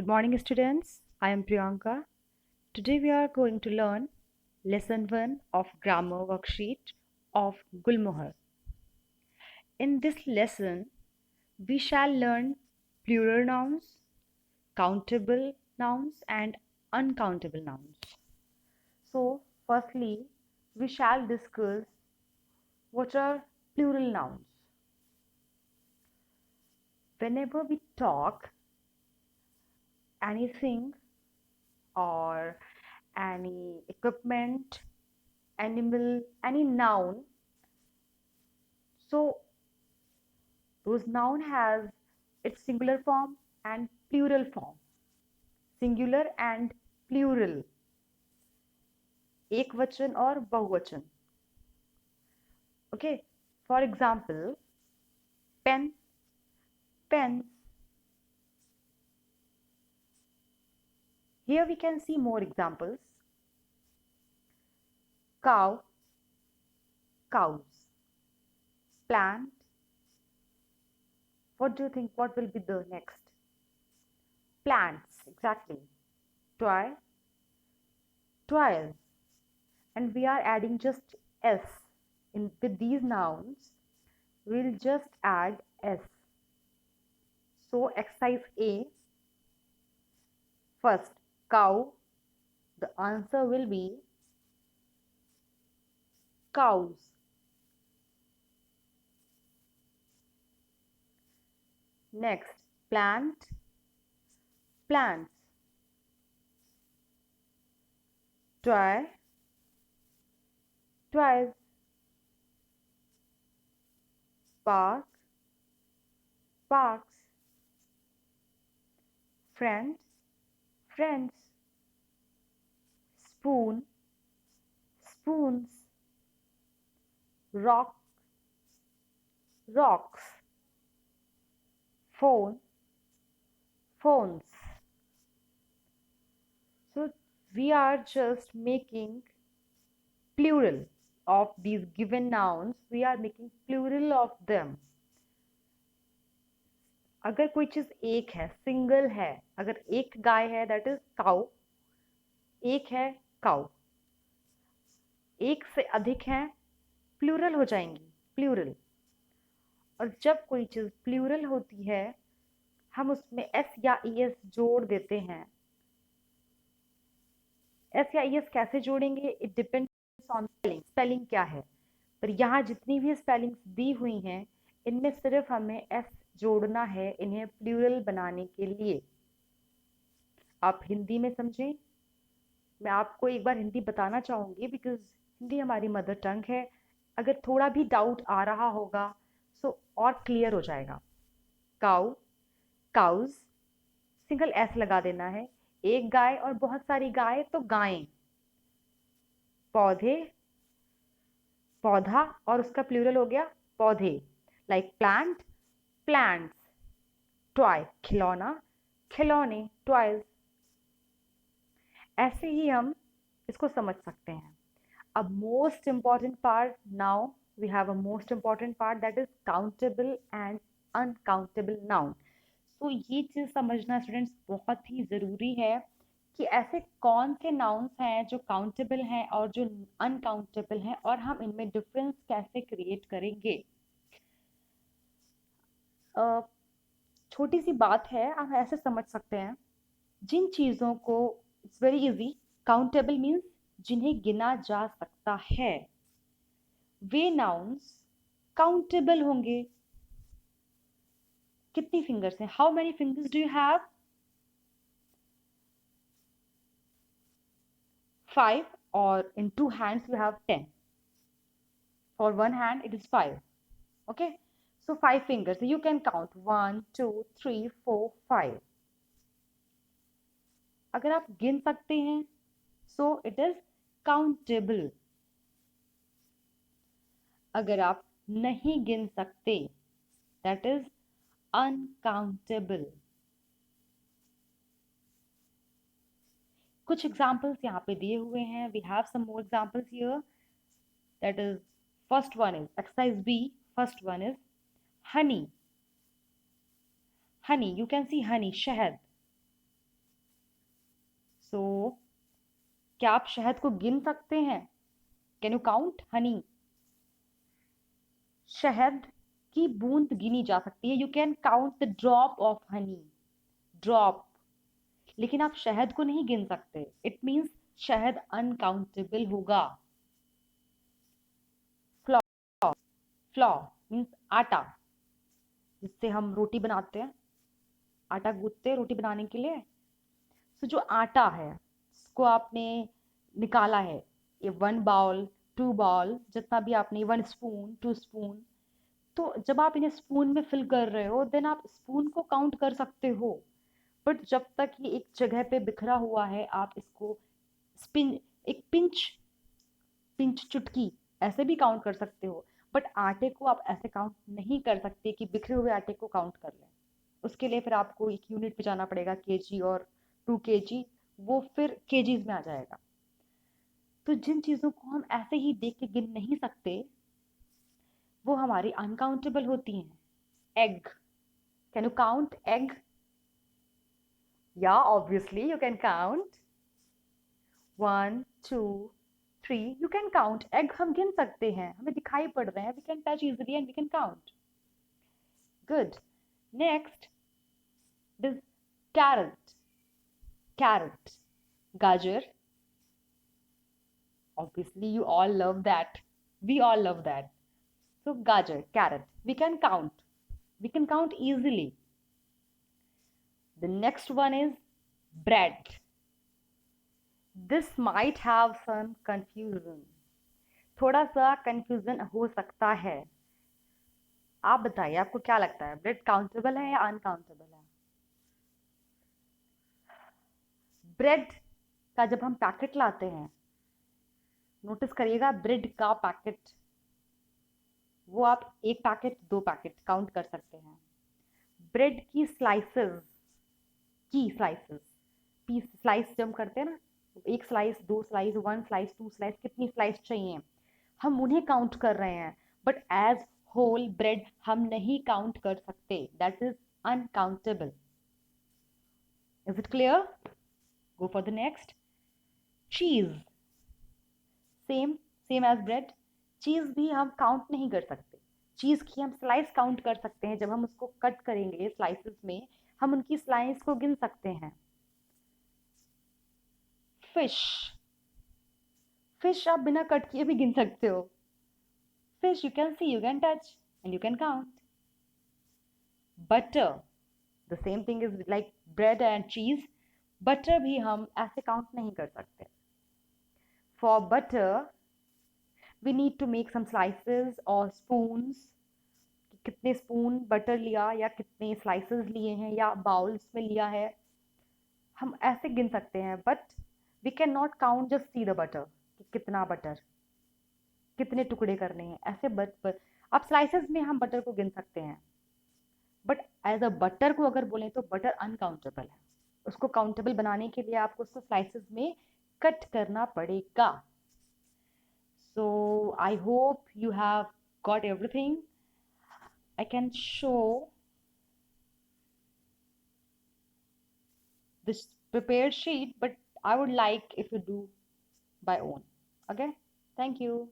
Good morning, students. I am Priyanka. Today we are going to learn lesson 1 of grammar worksheet of Gulmohar. In this lesson, we shall learn plural nouns, countable nouns, and uncountable nouns. So, firstly, we shall discuss what are plural nouns. Whenever we talk anything or any equipment, animal, any noun, so those noun has its singular form and plural form. Singular and plural, एक वचन और बहुवचन. Okay, for example, pen, pens. Here we can see more examples. Cow, cows. Plant. What do you think? What will be the next? Plants, exactly. Toy, toys. And we are adding just s. With these nouns, we'll just add s. So exercise A, first cow, the answer will be cows. Next, plant, plants. Toy, toys. Park, parks. Friend, friends. Spoon, spoons. Rock, rocks. Phone, phones. So we are just making plural of these given nouns. We are making plural of them. अगर कोई चीज एक है, single है, अगर एक गाय है that is cow, एक है काउ, एक से अधिक है प्लूरल हो जाएंगी, प्लूरल. और जब कोई चीज प्लूरल होती है हम उसमें एस या ईएस जोड़ देते हैं. एस या ईएस कैसे जोड़ेंगे? It depends on spelling. Spelling क्या है, पर यहाँ जितनी भी स्पेलिंग्स दी हुई हैं इनमें सिर्फ हमें एस जोड़ना है इन्हें प्लूरल बनाने के लिए. आप हिंदी में समझें, मैं आपको एक बार हिंदी बताना चाहूंगी बिकॉज हिंदी हमारी मदर टंग है. अगर थोड़ा भी डाउट आ रहा होगा सो और क्लियर हो जाएगा. काउ, काउज, सिंगल एस लगा देना है. एक गाय और बहुत सारी गाय तो गायें. पौधे, पौधा और उसका प्लूरल हो गया पौधे. Like plant, plants. टॉय, खिलौना, खिलौने, टॉयज. ऐसे ही हम इसको समझ सकते हैं. अब most important part, now we have a most important part that is countable and uncountable noun. तो ये चीज समझना स्टूडेंट्स बहुत ही जरूरी है कि ऐसे कौन से नाउन्स हैं जो काउंटेबल हैं और जो अनकाउंटेबल हैं और हम इनमें डिफरेंस कैसे क्रिएट करेंगे. छोटी सी बात है, हम ऐसे समझ सकते हैं. जिन चीजों को, it's very easy, countable means जिन्हें गिना जा सकता है, वे नाउन्स काउंटेबल होंगे. कितनी फिंगर्स हैं? How many fingers do you have? 5, or in 2 hands you have 10. For 1 hand it is 5. Okay, so 5 fingers, so you can count 1 2 3 4 5. अगर आप गिन सकते हैं so it is countable. अगर आप नहीं गिन सकते that is uncountable. कुछ एग्जाम्पल्स यहाँ पे दिए हुए हैं. We have some more examples here. That is, first one is exercise B. First one is honey. Honey, you can see honey, शहद. सो क्या आप शहद को गिन सकते हैं? Can you count Honey? शहद की बूंद गिनी जा सकती है, you can count the drop of honey, drop. लेकिन आप शहद को नहीं गिन सकते, इट मीन्स शहद अनकाउंटेबल होगा। फ्लॉ, फ्लॉ मीन्स आटा, जिससे हम रोटी बनाते हैं, आटा गूंथते हैं रोटी बनाने के लिए। तो जो आटा है उसको आपने निकाला है, ये 1 बाउल 2 बाउल जितना भी आपने, 1 स्पून 2 स्पून, तो जब आप इन्हें स्पून में फिल कर रहे हो देन आप स्पून को काउंट कर सकते हो। बट जब तक ये एक जगह पे बिखरा हुआ है आप इसको स्पिन, एक पिंच, पिंच चुटकी ऐसे भी काउंट कर सकते हो। बट आटे को आप ऐसे काउंट नहीं कर सकते कि बिखरे हुए आटे को काउंट कर लें। उसके लिए फिर आपको एक यूनिट पे जाना पड़ेगा, केजी और 2 केजी, वो फिर केजीज में आ जाएगा। तो जिन चीजों को हम ऐसे ही देख के गिन नहीं सकते वो हमारी अनकाउंटेबल होती हैं। Egg, can you count egg? या obviously you can count 1 2 3, you can count egg, हम गिन सकते हैं, हमें दिखाई पड़ रहे हैं, we can touch easily and we can count. Good. Next this carrot, carrot, गाजर, obviously you all love that, we all love that. So gajar, carrot, we can count, we can count easily. The next one is bread. This might have some confusion, थोड़ा सा confusion हो सकता है। आप बताइए आपको क्या लगता है, ब्रेड काउंटेबल है या अनकाउंटेबल है? ब्रेड का जब हम पैकेट लाते हैं, नोटिस करिएगा ब्रेड का पैकेट, वो आप 1 पैकेट 2 पैकेट काउंट कर सकते हैं। ब्रेड की स्लाइसेस, की स्लाइसेस, पीस स्लाइस जब हम करते हैं ना, 1 स्लाइस 2 स्लाइस 1 स्लाइस 2 स्लाइस, कितनी स्लाइस चाहिए हम उन्हें काउंट कर रहे हैं। बट एज होल ब्रेड हम नहीं काउंट कर सकते, that is uncountable. Is it clear? Go for the next. चीज, सेम, सेम एज ब्रेड। चीज भी हम काउंट नहीं कर सकते, चीज की हम स्लाइस काउंट कर सकते हैं, जब हम उसको कट करेंगे स्लाइसेस में हम उनकी स्लाइस को गिन सकते हैं। फिश, फिश आप बिना कट किए भी गिन सकते हो। Fish you can see, you can touch and you can count. Butter, the same thing is like bread and cheese, butter भी हम ऐसे काउंट नहीं कर सकते। For butter we need to make some slices और स्पून्स, कितने spoon butter लिया या कितने स्लाइसेस लिए हैं या बाउल्स में लिया है, हम ऐसे गिन सकते हैं। But we can not count just see the butter, कि कितना बटर, कितने टुकड़े करने हैं, ऐसे बट अब स्लाइसेस में हम बटर को गिन सकते हैं। बट एज अ बटर को अगर बोलें तो बटर अनकाउंटेबल है, उसको काउंटेबल बनाने के लिए आपको उसको स्लाइसेस में कट करना पड़ेगा। So I hope you have got everything. I can show this prepared sheet, but I would like if you do by own. Okay, thank you.